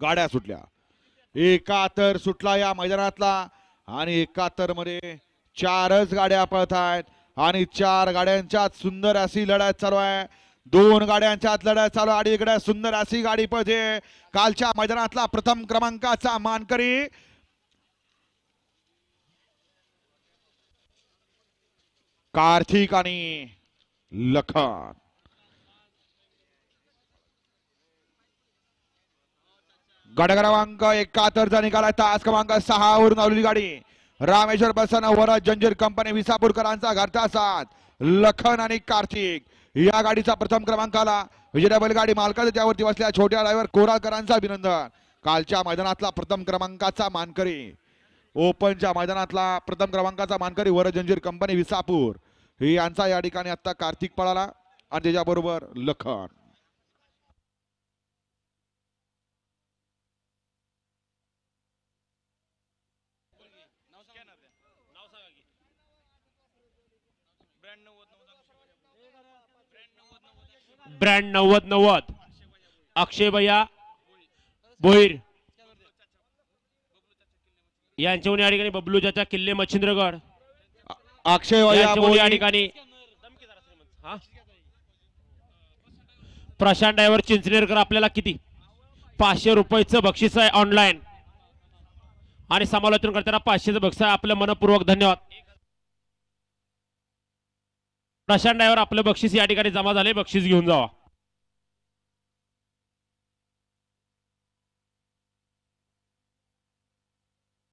गाड्या सुटल्या. 71 सुटला या मैदानातला आणि 71 मध्ये 4च गाड्या पळत आहेत आणि 4 गाड्यांच्यात सुंदर अशी लढत चालू आहे. 2 गाड्यांच्यात लढत चालू आणि इकडे सुंदर अशी गाडी पळते. कालच्या मैदानातला प्रथम क्रमांकाचा मानकरी कार्तिक आणि लखन. गाडा क्रमांक 71 चा निकाल आहे. तास क्रमांक 6 वरून आवलेली गाडी रामेश्वर बसन वरद जंजीर कंपनी विसापूरकरांचा घरचा साथ लखन आणि कार्तिक या गाडीचा प्रथम क्रमांकाला विजय बैलगाडी मालकाच्या त्यावरती बसल्या छोट्या ड्रायव्हर कोराळकरांचा अभिनंदन. कालच्या मैदानातला प्रथम क्रमांकाचा मानकरी ओपनच्या मैदानातला प्रथम क्रमांकाचा मानकरी वरद जंजीर कंपनी विसापूर यांचा या ठिकाणी आता कार्तिक पळाला आणि त्याच्याबरोबर लखन. ब्रँड 90-90 अक्षय भैया भोईर यांच्याहून या ठिकाणी बबलू चाचा किल्ले मच्छिंद्रगड अक्षय या ठिकाणी प्रशांत ड्रायव्हर चिंचनेरकर आपल्याला किती 500 रुपयाचं बक्षीस आहे ऑनलाईन आणि समालोचन करताना 500चं बक्षीस आहे. आपलं मनपूर्वक धन्यवाद. प्रशांत ड्रायव्हर आपलं बक्षीस या ठिकाणी जमा झाले, बक्षीस घेऊन जावा.